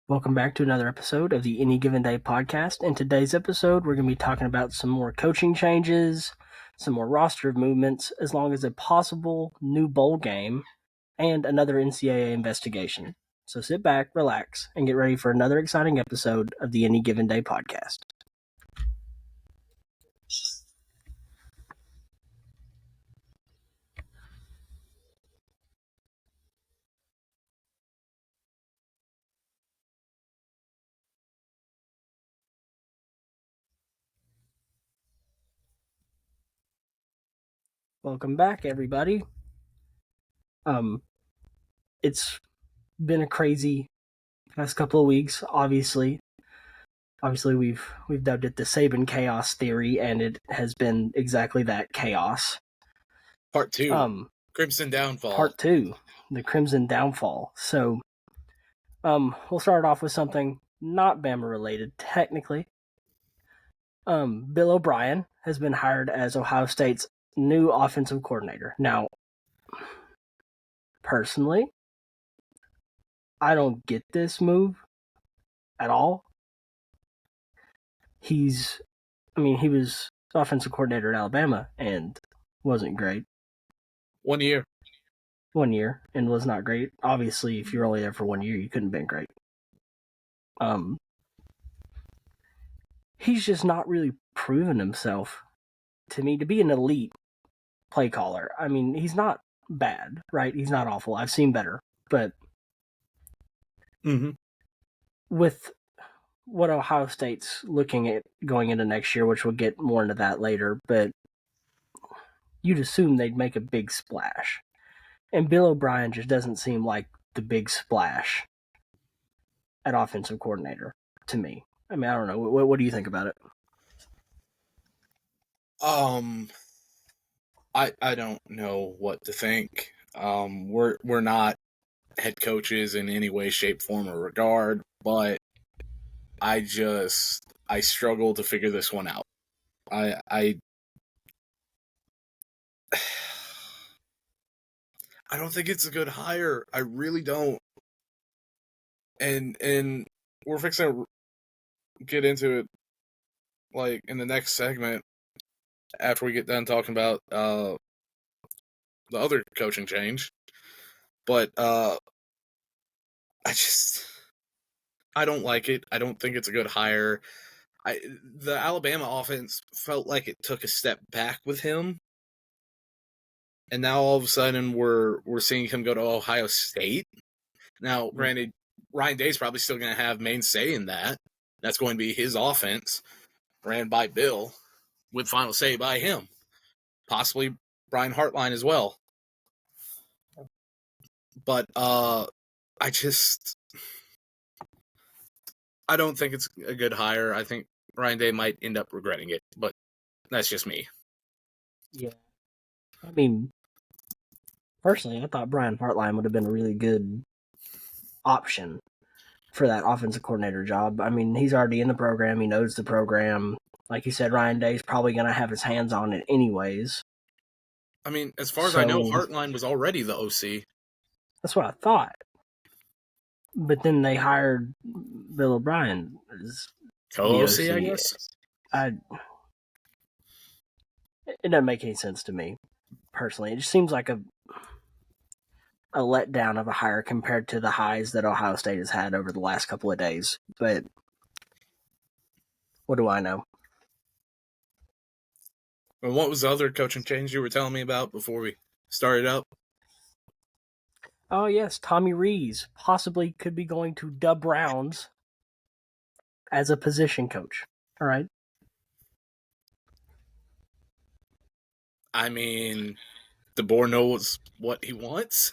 Welcome back to another episode of the Any Given Day podcast. In today's episode, we're going to be talking about some more coaching changes, some more roster movements, as long as a possible new bowl game, and another NCAA investigation. So sit back, relax, and get ready for another exciting episode of the Any Given Day podcast. Welcome back, everybody. It's been a crazy past couple of weeks. Obviously, we've dubbed it the Saban chaos theory, and it has been exactly that, chaos. Part 2, Crimson Downfall. Part 2, the Crimson Downfall. So, we'll start off with something not Bama related, technically. Bill O'Brien has been hired as Ohio State's new offensive coordinator. Now, personally, I don't get this move at all. He was offensive coordinator at Alabama and wasn't great. 1 year. 1 year and was not great. Obviously, if you're only there for 1 year, you couldn't have been great. He's just not really proven himself to me to be an elite play caller. I mean, he's not bad, right? He's not awful. I've seen better. But with what Ohio State's looking at going into next year, which we'll get more into that later, but you'd assume they'd make a big splash. And Bill O'Brien just doesn't seem like the big splash at offensive coordinator to me. I mean, I don't know. What do you think about it? I don't know what to think. We're not head coaches in any way, shape, form, or regard, but I struggle to figure this one out. I don't think it's a good hire. I really don't. And we're fixing to get into it like in the next segment after we get done talking about the other coaching change. But I don't like it. I don't think it's a good hire. The Alabama offense felt like it took a step back with him. And now all of a sudden we're seeing him go to Ohio State. Now, granted, Ryan Day's probably still going to have main say in that. That's going to be his offense, ran by Bill, with final say by him. Possibly Brian Hartline as well. But I don't think it's a good hire. I think Ryan Day might end up regretting it, but that's just me. Yeah. I mean, personally, I thought Brian Hartline would have been a really good option for that offensive coordinator job. I mean, he's already in the program. He knows the program. Like you said, Ryan Day's probably going to have his hands on it anyways. I mean, as far as I know, Hartline was already the OC. That's what I thought. But then they hired Bill O'Brien as co-OC, I guess. It doesn't make any sense to me, personally. It just seems like a letdown of a hire compared to the highs that Ohio State has had over the last couple of days. But what do I know? And what was the other coaching change you were telling me about before we started up? Oh, yes, Tommy Rees possibly could be going to Dub Browns as a position coach. All right. I mean, the board knows what he wants.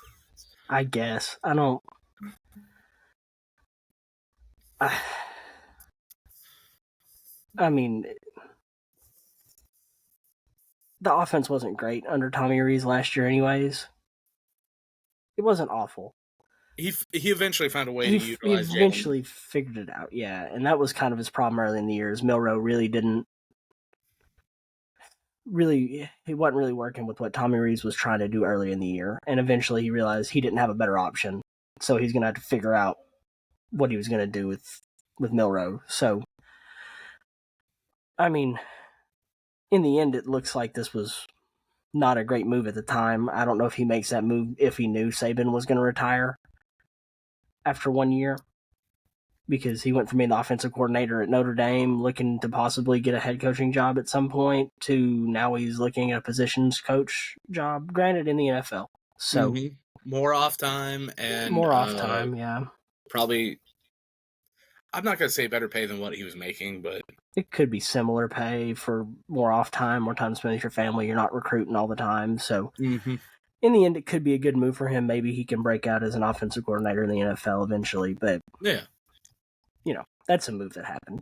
I guess. I don't. I mean, the offense wasn't great under Tommy Rees last year, anyways. It wasn't awful. He eventually found a way to utilize. He eventually figured it out, yeah. And that was kind of his problem early in the year. Is Milroe really he wasn't really working with what Tommy Rees was trying to do early in the year. And eventually he realized he didn't have a better option. So he's going to have to figure out what he was going to do with Milroe. So, I mean, in the end, it looks like this was not a great move at the time. I don't know if he makes that move if he knew Saban was going to retire after 1 year, because he went from being the offensive coordinator at Notre Dame, looking to possibly get a head coaching job at some point, to now he's looking at a positions coach job, granted in the NFL. So more off time and more off time, yeah. Probably, I'm not going to say better pay than what he was making, but it could be similar pay for more off time, more time spent with your family. You're not recruiting all the time. So in the end, it could be a good move for him. Maybe he can break out as an offensive coordinator in the NFL eventually. But, that's a move that happened.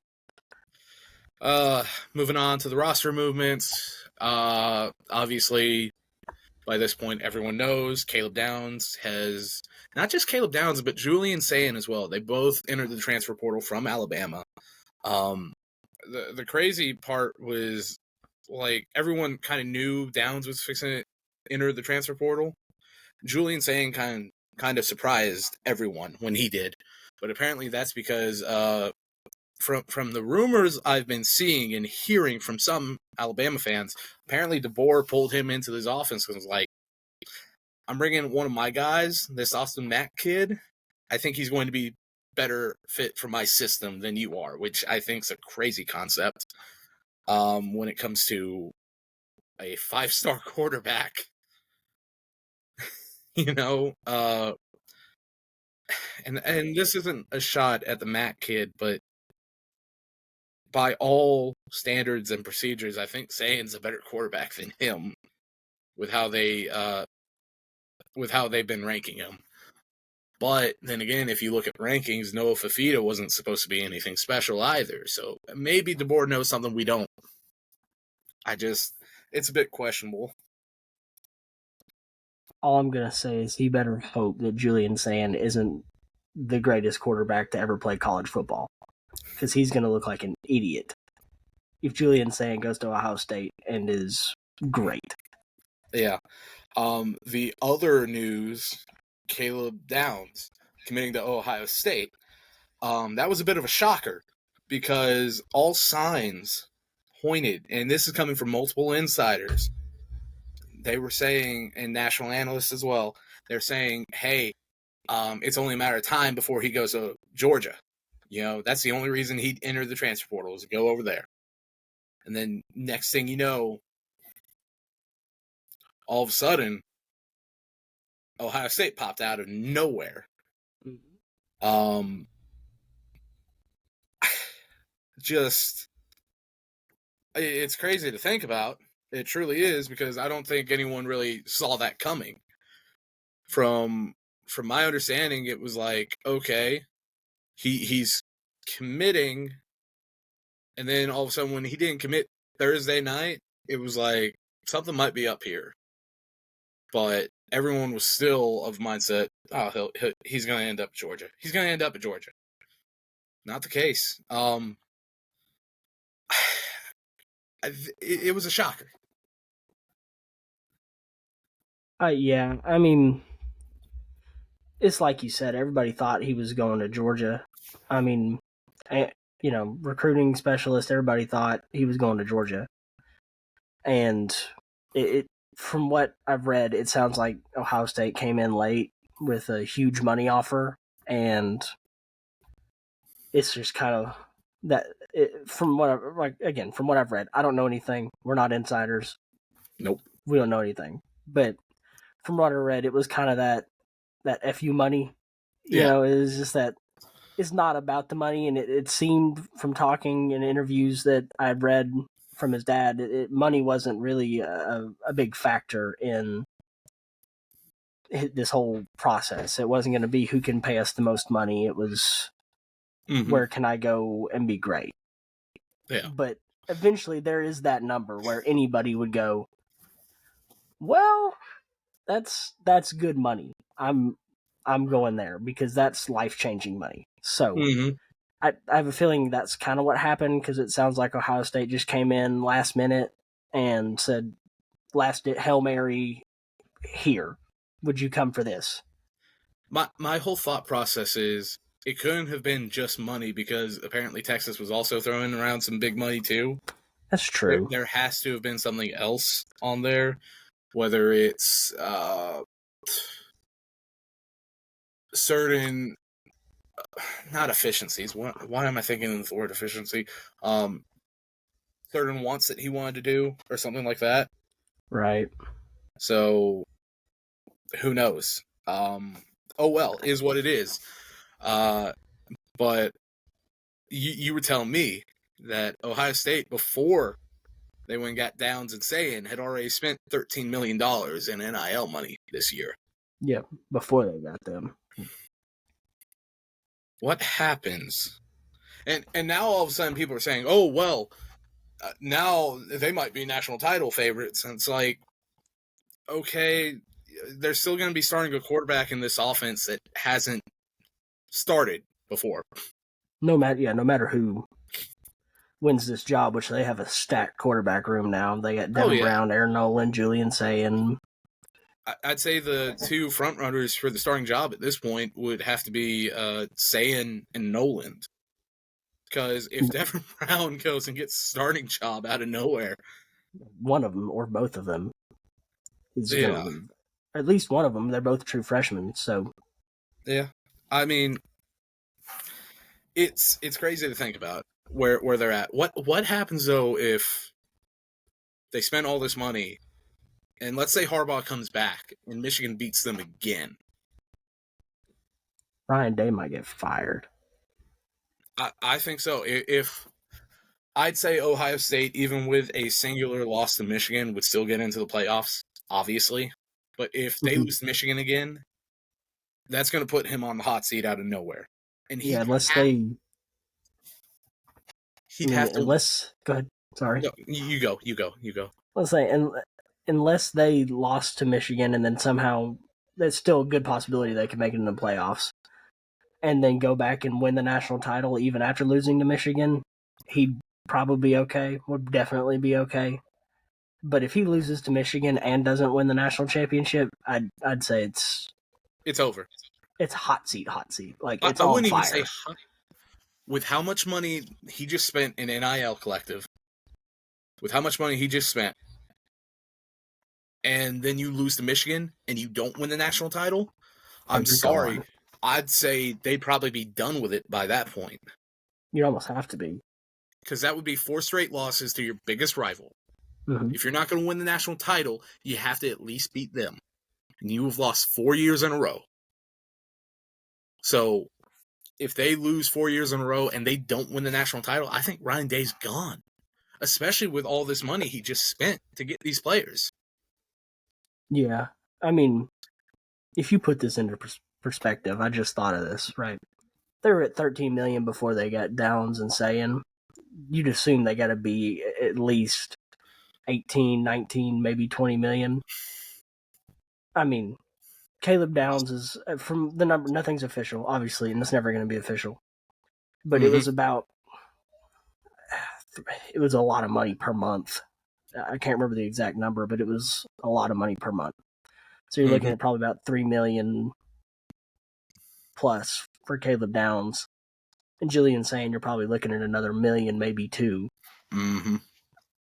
Moving on to the roster movements. Obviously, by this point, everyone knows Caleb Downs has, not just Caleb Downs, but Julian Saban as well. They both entered the transfer portal from Alabama. The crazy part was, like, everyone kind of knew Downs was fixing to enter the transfer portal. Julian Saban kind of surprised everyone when he did, but apparently that's because from the rumors I've been seeing and hearing from some Alabama fans, apparently DeBoer pulled him into his office and was like, I'm bringing one of my guys, this Austin Mack kid. I think he's going to be better fit for my system than you are, which I think is a crazy concept when it comes to a 5-star quarterback. And this isn't a shot at the Mack kid, but by all standards and procedures, I think Saban's a better quarterback than him with how they've been ranking him. But then again, if you look at rankings, Noah Fafita wasn't supposed to be anything special either. So maybe DeBoer knows something we don't. It's a bit questionable. All I'm going to say is he better hope that Julian Saban isn't the greatest quarterback to ever play college football, because he's going to look like an idiot if Julian Saban goes to Ohio State and is great. Yeah. The other news, Caleb Downs committing to Ohio State, that was a bit of a shocker because all signs pointed, and this is coming from multiple insiders, they were saying, and national analysts as well, they're saying, hey, it's only a matter of time before he goes to Georgia. That's the only reason he entered the transfer portal, is to go over there. And then next thing you know, all of a sudden, Ohio State popped out of nowhere. It's crazy to think about. It truly is, because I don't think anyone really saw that coming. From my understanding, it was like, okay, he's committing, and then all of a sudden when he didn't commit Thursday night, it was like something might be up here. But everyone was still of mindset, he's going to end up at Georgia. He's going to end up at Georgia. Not the case. It was a shocker. Yeah, I mean, it's like you said, everybody thought he was going to Georgia. I mean, recruiting specialist, everybody thought he was going to Georgia. And it from what I've read, it sounds like Ohio State came in late with a huge money offer, and it's just kind of that. From what I've read, I don't know anything. We're not insiders. Nope, we don't know anything. But from what I read, it was kind of that FU money. It was just that it's not about the money, and it seemed from talking in interviews that I've read from his dad, money wasn't really a big factor in this whole process. It wasn't going to be who can pay us the most money. It was where can I go and be great. Yeah. But eventually there is that number where anybody would go, well, that's good money. I'm going there because that's life-changing money. So I have a feeling that's kind of what happened, because it sounds like Ohio State just came in last minute and said, Hail Mary, here. Would you come for this? My whole thought process is, it couldn't have been just money because apparently Texas was also throwing around some big money too. That's true. There has to have been something else on there, whether it's certain, not efficiencies. Why am I thinking of the word efficiency? Certain wants that he wanted to do or something like that. Right. So who knows? Oh well, is what it is. But you were telling me that Ohio State, before they went and got Downs and Saban, had already spent $13 million in NIL money this year. Yeah, before they got them. What happens? And now all of a sudden people are saying, oh, well, now they might be national title favorites. And it's like, okay, they're still going to be starting a quarterback in this offense that hasn't started before. No matter who wins this job, which they have a stacked quarterback room now. They got Devin Brown, Aaron Nolan, Julian Sayin. I'd say the two front runners for the starting job at this point would have to be Sayin and Nolan. Because if Devin Brown goes and gets a starting job out of nowhere, one of them or both of them is going to leave. At least one of them. They're both true freshmen, so yeah. I mean, it's crazy to think about where they're at. What happens though if they spend all this money and let's say Harbaugh comes back and Michigan beats them again? Ryan Day might get fired. I think so. If I'd say Ohio State, even with a singular loss to Michigan, would still get into the playoffs, obviously. But if they lose to Michigan again, that's going to put him on the hot seat out of nowhere. And he'd have to. Go ahead. Sorry. No, you go. Let's say, unless they lost to Michigan and then somehow there's still a good possibility they could make it in the playoffs and then go back and win the national title even after losing to Michigan, he'd probably be okay. Would definitely be okay. But if he loses to Michigan and doesn't win the national championship, I'd say it's over. It's hot seat. Like it's I on wouldn't fire. even say hot. With how much money he just spent in NIL collective, with how much money he just spent, and then you lose to Michigan and you don't win the national title, I'm sorry. Gone. I'd say they'd probably be done with it by that point. You'd almost have to be. Because that would be 4 straight losses to your biggest rival. Mm-hmm. If you're not going to win the national title, you have to at least beat them. And you have lost 4 years in a row. So if they lose 4 years in a row and they don't win the national title, I think Ryan Day's gone. Especially with all this money he just spent to get these players. Yeah. I mean, if you put this into perspective, I just thought of this, right? They were at $13 million before they got Downs and Sayin. You'd assume they got to be at least 18, 19, maybe 20 million. I mean, Caleb Downs is, from the number, nothing's official, obviously, and it's never going to be official. But it was a lot of money per month. I can't remember the exact number, but it was a lot of money per month. So you're looking at probably about 3 million plus for Caleb Downs. And Julian Sayin, you're probably looking at another million, maybe 2. Mm-hmm.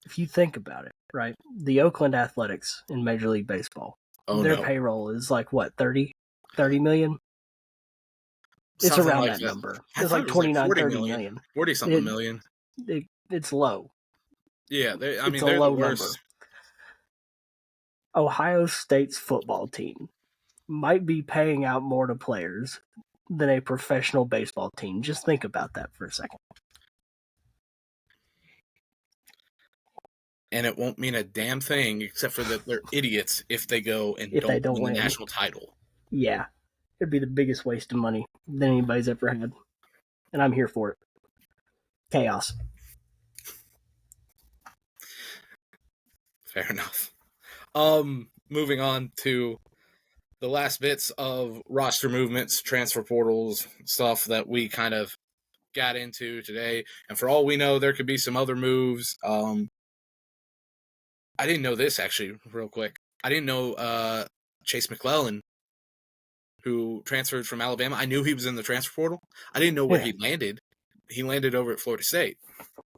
If you think about it, right? The Oakland Athletics in Major League Baseball, their payroll is like what, 30 million? It's something around like that number. It's like 29, 40 30 million. 40 something million. It's low. Yeah, they're a low number. Ohio State's football team might be paying out more to players than a professional baseball team. Just think about that for a second. And it won't mean a damn thing except for that they're idiots if they go and don't win the national title. Yeah. It'd be the biggest waste of money that anybody's ever had. And I'm here for it. Chaos. Fair enough. Moving on to the last bits of roster movements, transfer portals, stuff that we kind of got into today. And for all we know, there could be some other moves. I didn't know this, actually, real quick. I didn't know Chase McClellan, who transferred from Alabama. I knew he was in the transfer portal. I didn't know where he landed. He landed over at Florida State.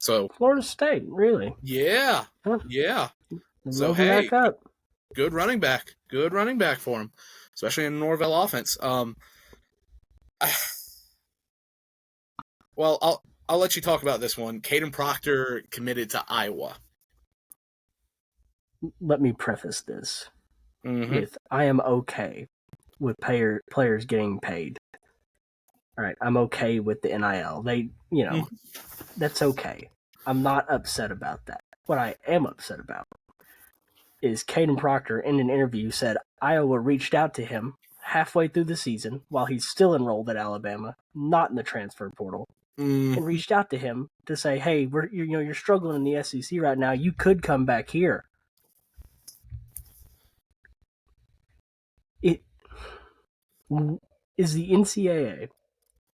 So Florida State, really? yeah, Huh. yeah. So Load him hey, back up. good running back for him, especially in the Norvell offense. Well, I'll let you talk about this one. Caden Proctor committed to Iowa. Let me preface this Mm-hmm. with I am okay with players getting paid. All right, I'm okay with the NIL. That's okay. I'm not upset about that. What I am upset about is Caden Proctor in an interview said Iowa reached out to him halfway through the season while he's still enrolled at Alabama, not in the transfer portal, and reached out to him to say, "Hey, you're struggling in the SEC right now. You could come back here." It is the NCAA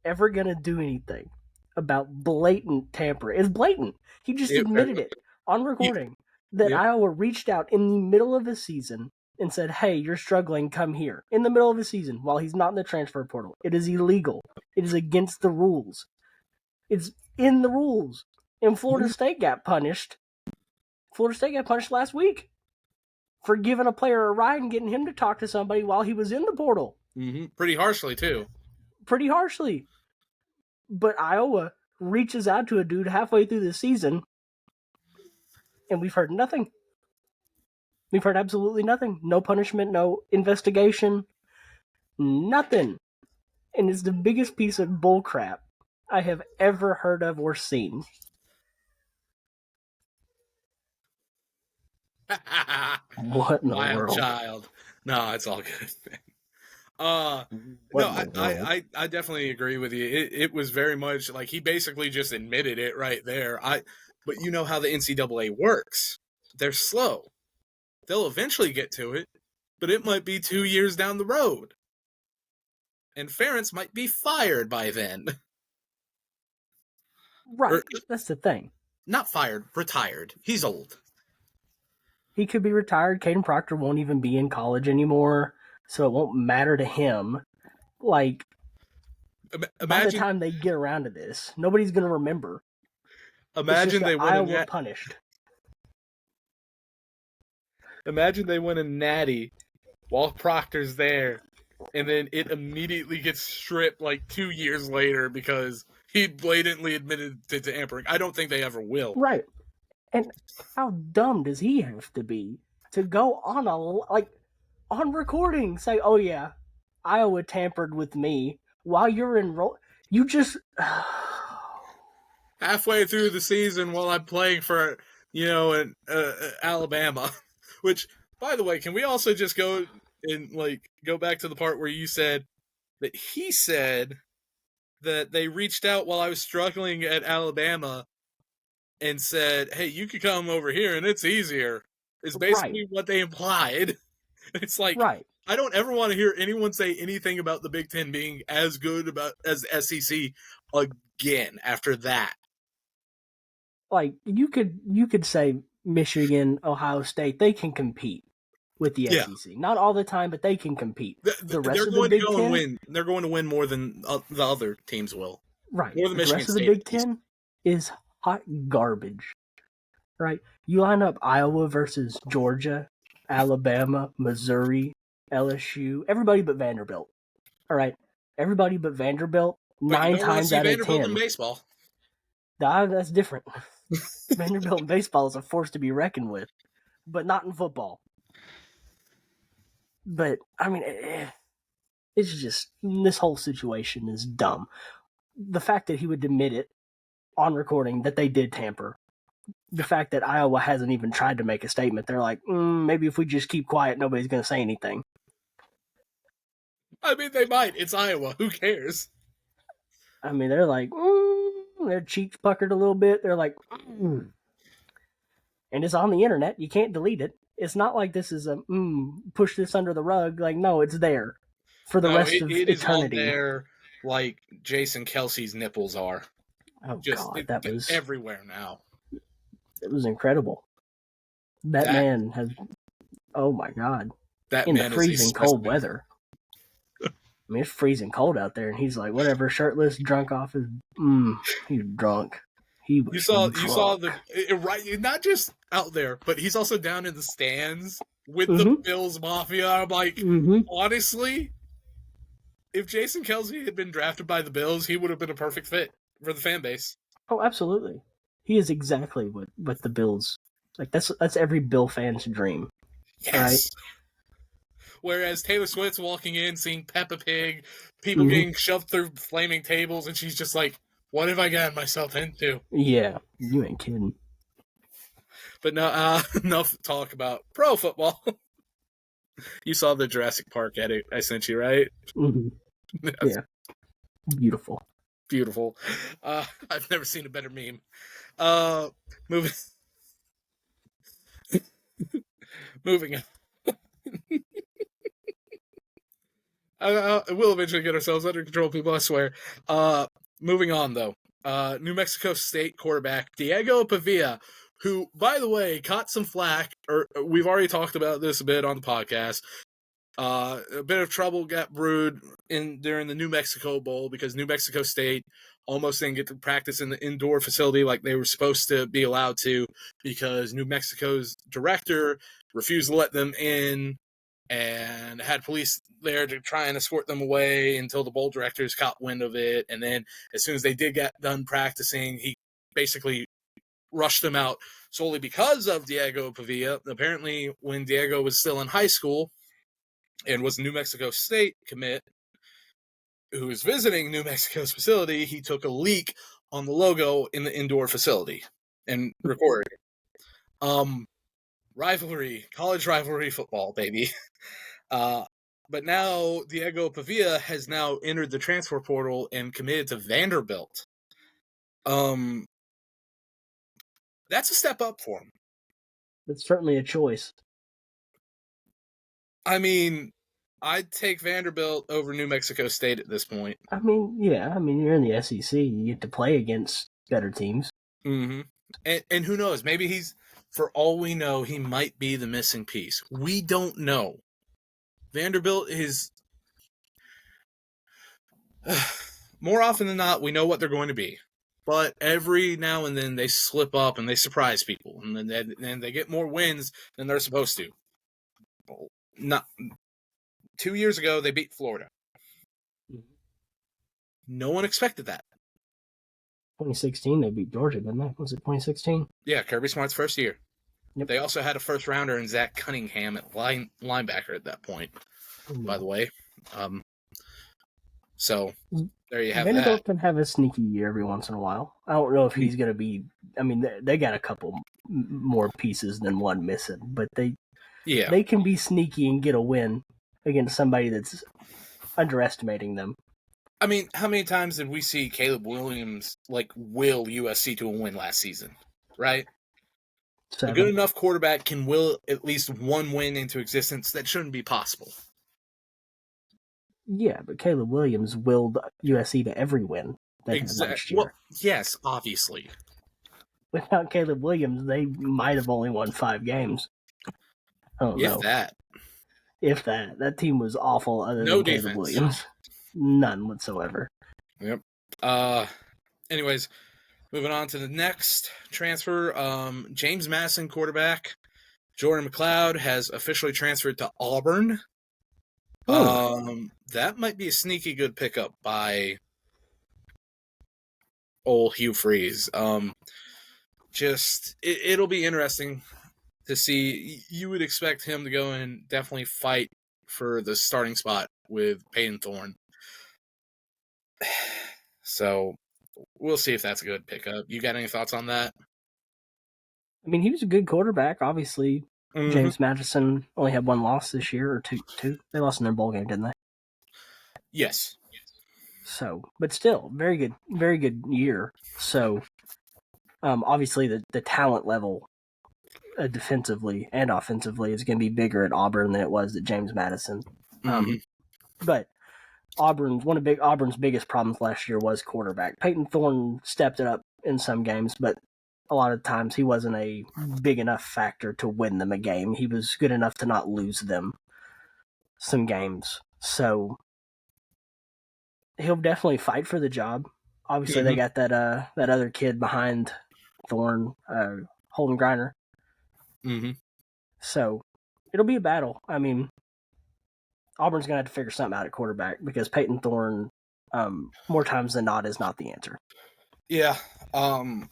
ever gonna do anything about blatant tampering? It's blatant. He just admitted it on recording that Iowa reached out in the middle of a season and said, "Hey, you're struggling, come here." In the middle of a season while he's not in the transfer portal. It is illegal. It is against the rules. It's in the rules. And Florida State got punished. Florida State got punished last week for giving a player a ride and getting him to talk to somebody while he was in the portal. Mm-hmm. Pretty harshly, too. Pretty harshly. But Iowa reaches out to a dude halfway through the season, and we've heard nothing. We've heard absolutely nothing. No punishment, no investigation, nothing. And it's the biggest piece of bullcrap I have ever heard of or seen. What in the Wild world? child. No, it's all good. I definitely agree with you. It was very much like he basically just admitted it right there. But you know how the NCAA works. They're slow. They'll eventually get to it, but it might be 2 years down the road. And Ferentz might be fired by then. Right. That's the thing. Not fired, retired. He's old. He could be retired. Caden Proctor won't even be in college anymore, so it won't matter to him. Like, by the time they get around to this, nobody's going to remember. Imagine they win Iowa punished. Imagine they win a natty while Proctor's there, and then it immediately gets stripped like 2 years later because he blatantly admitted to tampering. I don't think they ever will. Right. And how dumb does he have to be to go on on recording say, "Oh yeah, Iowa tampered with me," while you're enrolled? You just halfway through the season while I'm playing for Alabama. Which, by the way, can we also just go back to the part where you said that he said that they reached out while I was struggling at Alabama and said, "Hey, you could come over here and it's easier." Is basically what they implied. It's like, I don't ever want to hear anyone say anything about the Big Ten being as good as SEC again after that. Like, you could say Michigan, Ohio State, they can compete with the SEC. Not all the time, but they can compete. The rest of the Big Ten, they're going to win more than the other teams will. Right. More than the rest of the Big Ten is hot garbage. Right. You line up Iowa versus Georgia, Alabama, Missouri, LSU, everybody but Vanderbilt. All right. Everybody but Vanderbilt, but 9 times out of 10. Vanderbilt in baseball. That's different. Vanderbilt in baseball is a force to be reckoned with, but not in football. But, I mean, it's just, this whole situation is dumb. The fact that he would admit it on recording that they did tamper, the fact that Iowa hasn't even tried to make a statement, they're like, maybe if we just keep quiet, nobody's going to say anything. I mean, they might. It's Iowa. Who cares? I mean, they're like, their cheeks puckered a little bit. They're like, and it's on the internet. You can't delete it. It's not like this is a push this under the rug. Like, no, it's there for the rest of eternity. Is on there like Jason Kelsey's nipples are. Oh, God, that was everywhere now. It was incredible. That man has. Oh my God! That in man the freezing cold weather. I mean, it's freezing cold out there, and he's like, whatever, shirtless, drunk off his. He's drunk. He was You saw drunk. right, not just out there, but he's also down in the stands with the Mm-hmm. Bills Mafia. I'm like, Mm-hmm. honestly, if Jason Kelsey had been drafted by the Bills, he would have been a perfect fit for the fan base. Oh, absolutely. He is exactly what the Bills like. That's every Bill fan's dream, right? Yes. Whereas Taylor Swift's walking in, seeing Peppa Pig, people Mm-hmm. getting shoved through flaming tables, and she's just like, "What have I gotten myself into?" Yeah, you ain't kidding. But no, enough talk about pro football. You saw the Jurassic Park edit I sent you, right? Mm-hmm. That's Yeah, beautiful. beautiful. I've never seen a better meme. Uh, moving, moving on. We'll eventually get ourselves under control, people, I swear. Moving on, though. New Mexico State quarterback Diego Pavia, who, by the way, caught some flack, or we've already talked about this a bit on the podcast. A bit of trouble got brewed during the New Mexico Bowl because New Mexico State almost didn't get to practice in the indoor facility like they were supposed to be allowed to because New Mexico's director refused to let them in and had police there to try and escort them away until the bowl directors caught wind of it. And then as soon as they did get done practicing, he basically rushed them out solely because of Diego Pavia. Apparently, when Diego was still in high school and was a New Mexico State commit who was visiting New Mexico's facility, he took a leak on the logo in the indoor facility and recorded it. College rivalry football, baby. But now Diego Pavia has now entered the transfer portal and committed to Vanderbilt. That's a step up for him. That's certainly a choice. I mean, I'd take Vanderbilt over New Mexico State at this point. I mean, yeah. I mean, you're in the SEC. You get to play against better teams. Mm-hmm. And who knows? Maybe for all we know, he might be the missing piece. We don't know. Vanderbilt is more often than not, we know what they're going to be. But every now and then they slip up and they surprise people, and then they get more wins than they're supposed to. Not 2 years ago, they beat Florida. No one expected that. 2016, they beat Georgia, didn't they? Was it 2016? Yeah, Kirby Smart's first year. Yep. They also had a first rounder in Zach Cunningham at linebacker at that point. By the way, so there you have Vanderbilt that. can have a sneaky year every once in a while. I don't know if he's going to be. I mean, they got a couple more pieces than one missing, but they can be sneaky and get a win against somebody that's underestimating them. I mean, how many times did we see Caleb Williams will USC to a win last season? Right? 7. A good enough quarterback can will at least one win into existence. That shouldn't be possible. Yeah, but Caleb Williams willed USC to every win they had last year. Well, yes, obviously. Without Caleb Williams, they might have only won 5 games. I don't know. If that. That team was awful other than Caleb Williams. None whatsoever. Yep. Anyways, moving on to the next transfer. James Madison quarterback Jordan McLeod has officially transferred to Auburn. That might be a sneaky good pickup by old Hugh Freeze. It'll be interesting to see. You would expect him to go and definitely fight for the starting spot with Peyton Thorne. So we'll see if that's a good pickup. You got any thoughts on that? I mean, he was a good quarterback, obviously. Mm-hmm. James Madison only had 1 loss this year, or two. They lost in their bowl game, didn't they? Yes. So, but still, very good year. So, obviously, the talent level, defensively and offensively, is going to be bigger at Auburn than it was at James Madison. But Auburn's biggest problems last year was quarterback. Peyton Thorne stepped it up in some games, but a lot of times he wasn't a big enough factor to win them a game. He was good enough to not lose them some games. So he'll definitely fight for the job. Obviously, they Mm-hmm. got that other kid behind Thorne, Holden Griner. Mm-hmm. So it'll be a battle. I mean, Auburn's gonna have to figure something out at quarterback because Peyton Thorne, more times than not, is not the answer. Yeah. And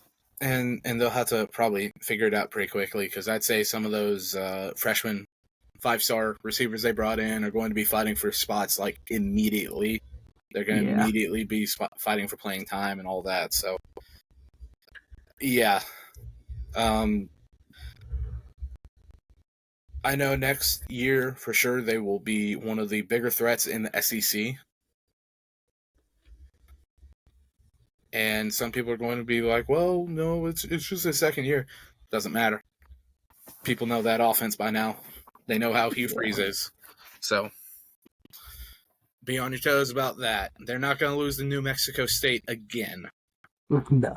they'll have to probably figure it out pretty quickly because I'd say some of those freshman 5-star receivers they brought in are going to be fighting for spots like immediately. They're going to Yeah. immediately be fighting for playing time and all that. So, yeah. I know next year for sure they will be one of the bigger threats in the SEC. And some people are going to be like, well, no, it's just a second year. Doesn't matter. People know that offense by now. They know how Hugh Freeze is. So be on your toes about that. They're not going to lose to New Mexico State again. No.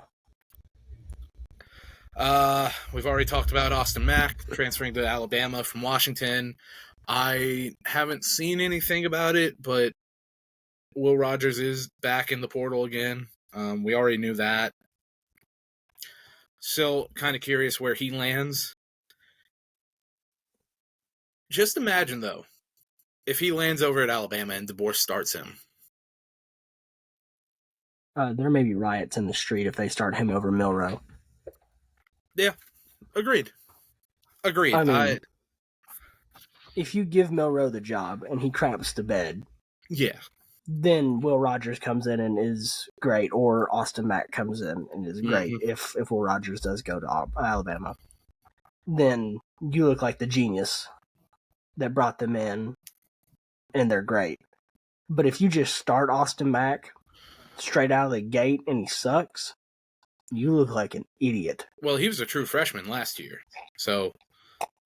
We've already talked about Austin Mack transferring to Alabama from Washington. I haven't seen anything about it, but Will Rogers is back in the portal again. We already knew that. Still kind of curious where he lands. Just imagine, though, if he lands over at Alabama and DeBoer starts him. There may be riots in the street if they start him over Milroe. Yeah, agreed. I mean, if you give Milroe the job and he craps the bed, yeah, then Will Rogers comes in and is great, or Austin Mack comes in and is great. Mm-hmm. If Will Rogers does go to Alabama, then you look like the genius that brought them in, and they're great. But if you just start Austin Mack straight out of the gate and he sucks, you look like an idiot. Well, he was a true freshman last year, so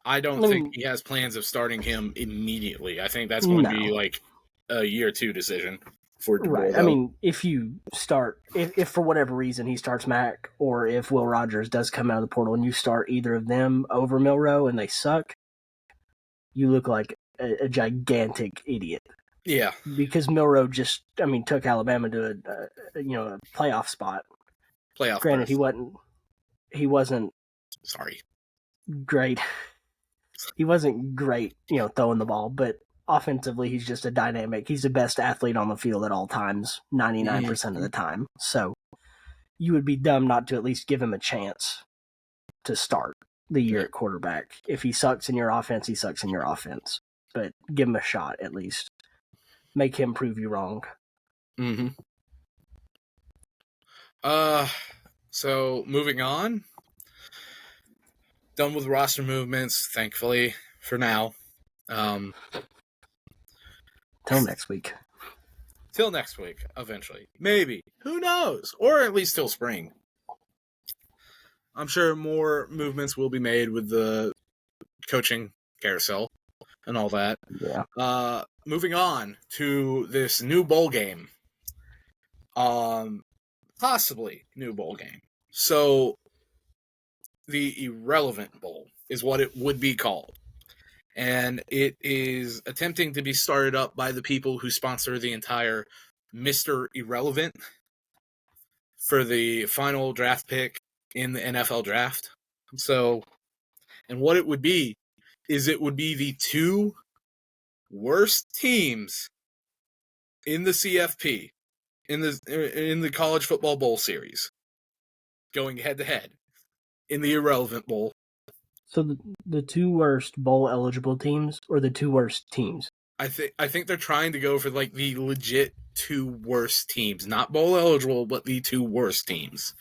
I don't think he has plans of starting him immediately. I think that's going to be like a year 2 decision for DeBoer. Right. I mean, if you start, if for whatever reason he starts Mack, or if Will Rogers does come out of the portal and you start either of them over Milroe and they suck, you look like a gigantic idiot. Yeah. Because Milroe just, took Alabama to a playoff spot. Playoff. Granted, berth. he wasn't Sorry. great. He wasn't great, throwing the ball, but offensively, he's just a dynamic. He's the best athlete on the field at all times, 99% of the time. So you would be dumb not to at least give him a chance to start the year at quarterback. If he sucks in your offense, he sucks in your offense. But give him a shot at least. Make him prove you wrong. Mm-hmm. So moving on. Done with roster movements, thankfully, for now. Till next week. Till next week, eventually. Maybe. Who knows? Or at least till spring. I'm sure more movements will be made with the coaching carousel and all that. Yeah. Moving on to this new bowl game. Possibly new bowl game. So the Irrelevant Bowl is what it would be called. And it is attempting to be started up by the people who sponsor the entire Mr. Irrelevant for the final draft pick in the NFL draft. So, and what it would be is it would be the 2 worst teams in the CFP, in the College Football Bowl series, going head to head in the Irrelevant Bowl. So the 2 worst bowl eligible teams, or the 2 worst teams? I think they're trying to go for like the legit 2 worst teams, not bowl eligible, but the 2 worst teams.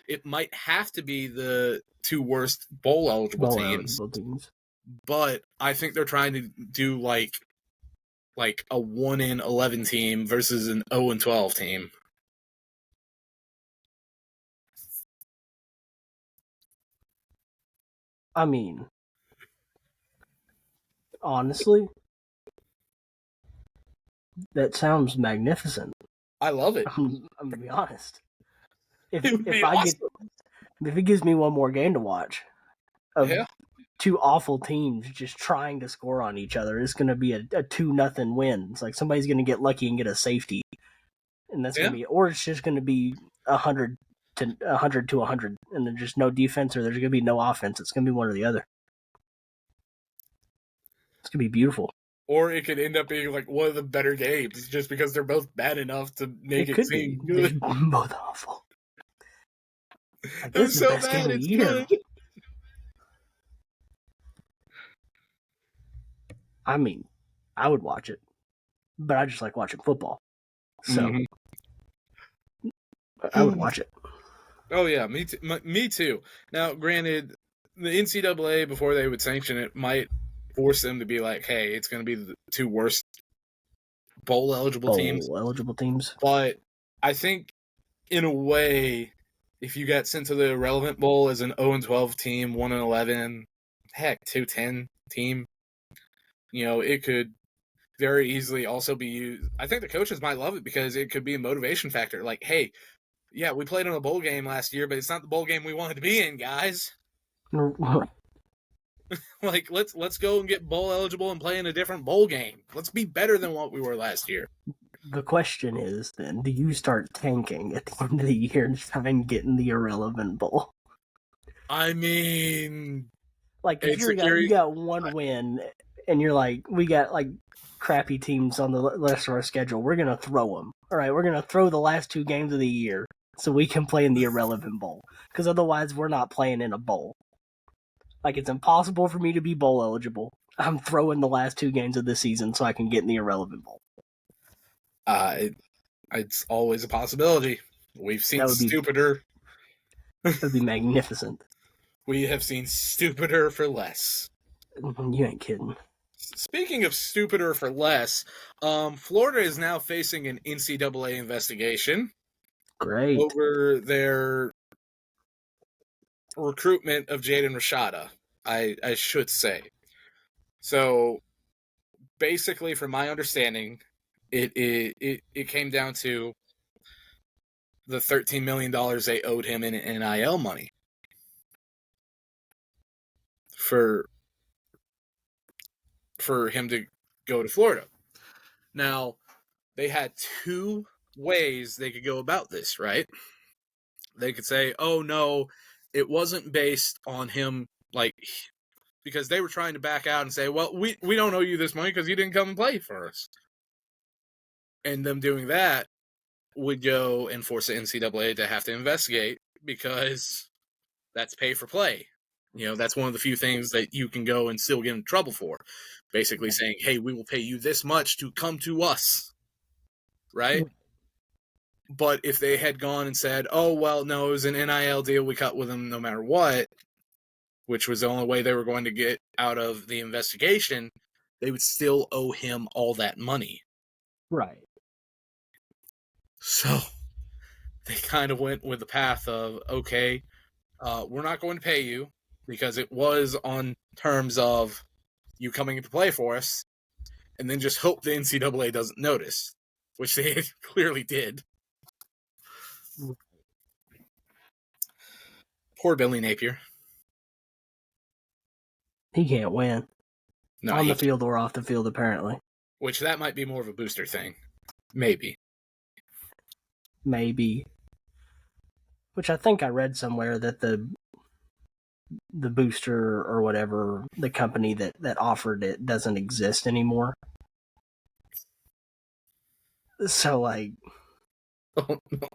It might have to be the 2 worst bowl eligible teams, but I think they're trying to do like a 1-11 team versus an 0-12 team. I mean, honestly, that sounds magnificent. I love it. I'm gonna be honest. If it gives me one more game to watch, of two awful teams just trying to score on each other. It's going to be a 2-0 win. It's like somebody's going to get lucky and get a safety, and that's going to be, or it's just going to be 100 to 100, and there's just no defense, or there's going to be no offense. It's going to be one or the other. It's going to be beautiful. Or it could end up being like one of the better games, just because they're both bad enough to make it seem good. They're both awful. Like, this is the best game of the year. Good. I mean, I would watch it, but I just like watching football. So I would watch it. Oh yeah, me too. Now, granted, the NCAA, before they would sanction it, might force them to be like, "Hey, it's going to be the two worst bowl eligible teams." But I think, in a way, if you got sent to the irrelevant bowl as an 0-12 team, 1-11, heck, 2-10 team, it could very easily also be used. I think the coaches might love it because it could be a motivation factor. Like, hey, yeah, we played in a bowl game last year, but it's not the bowl game we wanted to be in, guys. Like, let's go and get bowl eligible and play in a different bowl game. Let's be better than what we were last year. The question is, then, do you start tanking at the end of the year and try and get in the irrelevant bowl? I mean, like, if you got one win and you're like, we got like crappy teams on the rest of our schedule, we're gonna throw them. All right, we're gonna throw the last 2 games of the year so we can play in the irrelevant bowl, because otherwise we're not playing in a bowl. Like, it's impossible for me to be bowl eligible. I'm throwing the last 2 games of the season so I can get in the irrelevant bowl. It's always a possibility. We've seen stupider. That would be magnificent. We have seen stupider for less. You ain't kidding. Speaking of stupider for less, Florida is now facing an NCAA investigation. Great. Over their recruitment of Jaden Rashada, I should say. So, basically, from my understanding, it came down to the $13 million they owed him in NIL money for him to go to Florida. Now, they had 2 ways they could go about this, right? They could say, oh, no, it wasn't based on him, like, because they were trying to back out and say, well, we don't owe you this money because you didn't come and play for us. And them doing that would go and force the NCAA to have to investigate, because that's pay for play. That's one of the few things that you can go and still get in trouble for. Basically saying, hey, we will pay you this much to come to us. Right? But if they had gone and said, oh, well, no, it was an NIL deal, we cut with them no matter what, which was the only way they were going to get out of the investigation, they would still owe him all that money. Right. So they kind of went with the path of, okay, we're not going to pay you because it was on terms of you coming to play for us, and then just hope the NCAA doesn't notice, which they clearly did. Poor Billy Napier. He can't win. No, on the field or off the field, apparently. Which that might be more of a booster thing. Maybe. Which I think I read somewhere that the booster or whatever, the company that offered it, doesn't exist anymore. So, like, oh, no.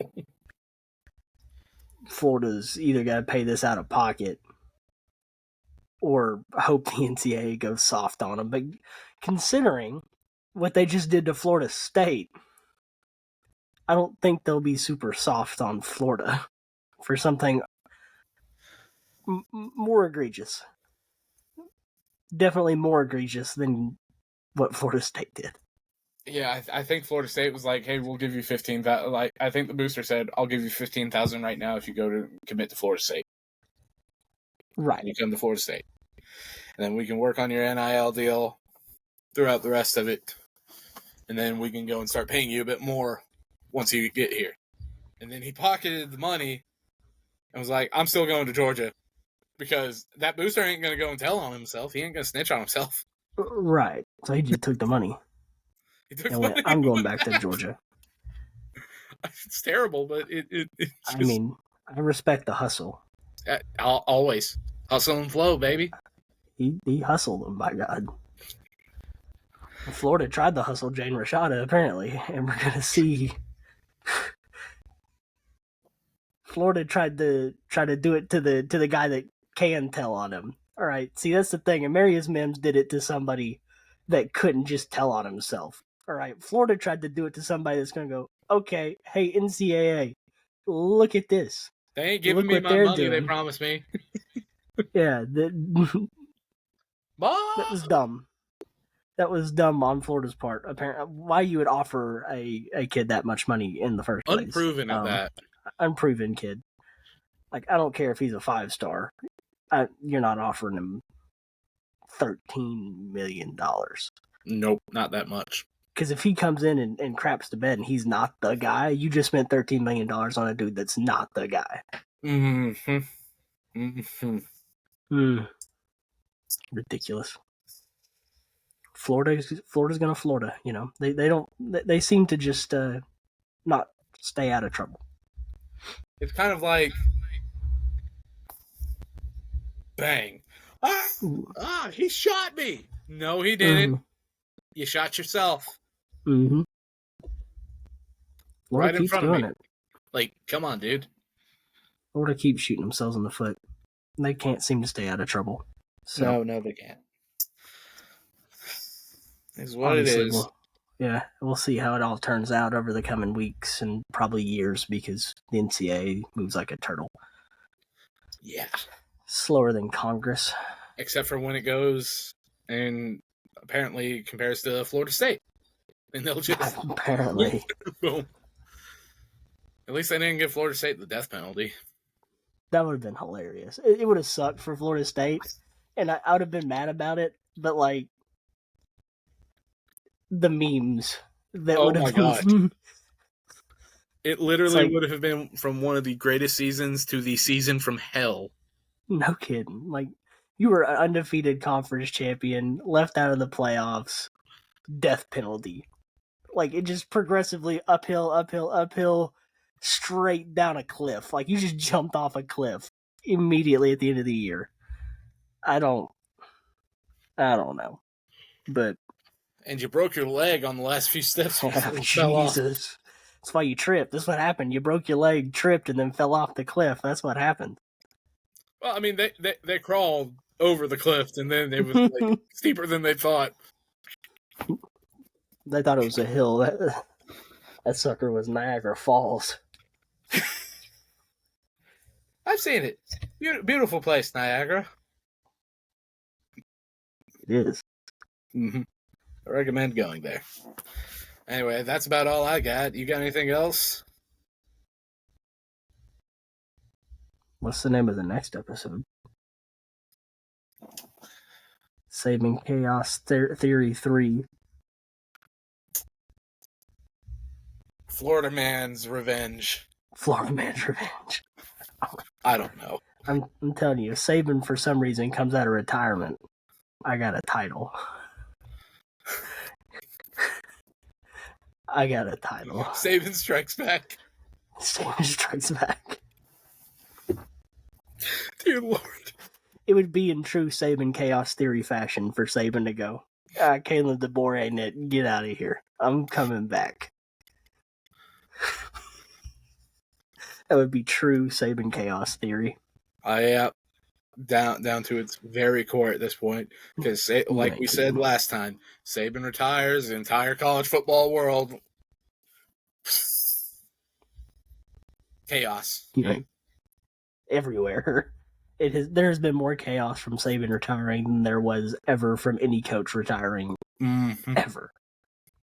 Florida's either got to pay this out of pocket or hope the NCAA goes soft on them. But considering what they just did to Florida State, I don't think they'll be super soft on Florida for something more egregious. Definitely more egregious than what Florida State did. Yeah, I think Florida State was like, "Hey, we'll give you 15,000." Like, I think the booster said, "I'll give you 15,000 right now if you go to commit to Florida State." Right. And you come to Florida State, and then we can work on your NIL deal throughout the rest of it, and then we can go and start paying you a bit more once you get here. And then he pocketed the money and was like, "I'm still going to Georgia. because that booster ain't going to go and tell on himself. He ain't going to snitch on himself. Right. So he just took the money He took and went, money. I'm going back to Georgia. It's terrible, but it just, I mean, I respect the hustle. always hustle and flow, baby. He hustled him, by God. Florida tried to hustle Jane Rashada, apparently, and we're going to see. Florida tried to do it to the guy that can tell on him. All right, see, that's the thing. Amarius Mims did it to somebody that couldn't just tell on himself. All right, Florida tried to do it to somebody that's going to go, okay, hey, NCAA, look at this. They ain't giving Look me what my they're money doing. they promised me. Yeah, Mom! that was dumb. That was dumb on Florida's part. Apparently, why you would offer a kid that much money in the first place? Unproven at that. Unproven kid. Like, I don't care if he's a 5-star. You're not offering him $13 million. Nope, not that much. Because if he comes in and craps the bed and he's not the guy, you just spent $13 million on a dude that's not the guy. Mm-hmm. Mm-hmm. Ridiculous. Florida's gonna Florida. You know, they seem to just not stay out of trouble. It's kind of like bang. He shot me. No, he didn't. Mm-hmm. You shot yourself. Mm-hmm. Florida Right in keeps front of doing me. it. Like, come on, dude. Florida keeps shooting themselves in the foot. They can't seem to stay out of trouble. So No, they can't. Is what it is. We'll see how it all turns out over the coming weeks and probably years because the NCAA moves like a turtle. Yeah. Slower than Congress. Except for when it goes and apparently compares to Florida State. And they'll just apparently. Boom. At least they didn't give Florida State the death penalty. That would have been hilarious. It would have sucked for Florida State, and I would have been mad about it, but like the memes that would have gosh. It literally like, would have been from one of the greatest seasons to the season from hell. No kidding. Like, you were an undefeated conference champion, left out of the playoffs, death penalty. Like, it just progressively uphill, straight down a cliff. Like, you just jumped off a cliff immediately at the end of the year. I don't know. But and you broke your leg on the last few steps. Jesus. That's why you tripped. That's what happened. You broke your leg, tripped, and then fell off the cliff. That's what happened. Well, I mean, they crawled over the cliff, and then it was like steeper than they thought. They thought it was a hill. That sucker was Niagara Falls. I've seen it. Beautiful place, Niagara. It is. Mm-hmm. I recommend going there. Anyway, that's about all I got. You got anything else? What's the name of the next episode? Saban Chaos Theory 3. Florida Man's Revenge. Florida Man's Revenge. I don't know. I'm telling you, Saban for some reason comes out of retirement. I got a title. I got a title. Saban Strikes Back. Saban Strikes Back. Dear Lord. It would be in true Saban Chaos Theory fashion for Saban to go, Caleb DeBoer ain't it. Get out of here. I'm coming back. That would be true Saban Chaos Theory. Yeah. Down to its very core at this point. Because, like we said last time, Saban retires, the entire college football world. Chaos. Yeah. Everywhere. There has been more chaos from Saban retiring than there was ever from any coach retiring. Mm-hmm. Ever.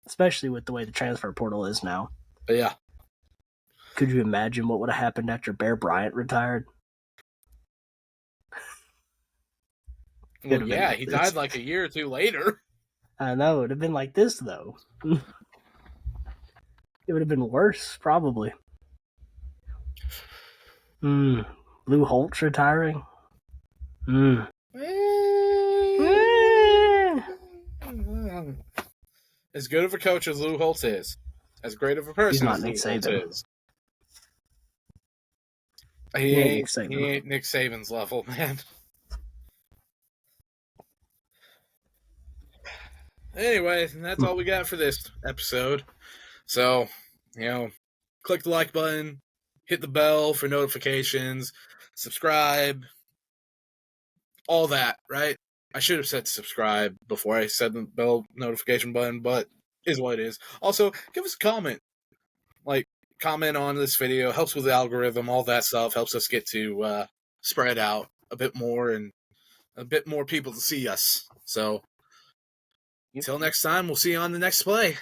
Especially with the way the transfer portal is now. But yeah. Could you imagine what would have happened after Bear Bryant retired? Well, yeah, he died like a year or two later. I know. It would have been like this, though. It would have been worse, probably. Lou Holtz retiring. Mm. As good of a coach as Lou Holtz is, as great of a person He's not as Nick Lou Holtz Saban. is, he He ain't ain't Nick Saban. he ain't Nick Saban's level, man. Anyway, that's all we got for this episode. So, click the like button, hit the bell for notifications, subscribe, all that, right? I should have said subscribe before I said the bell notification button, but is what it is. Also, give us a comment. Like, comment on this video, helps with the algorithm, all that stuff, helps us get to spread out a bit more and a bit more people to see us. So, until next time, we'll see you on the next play.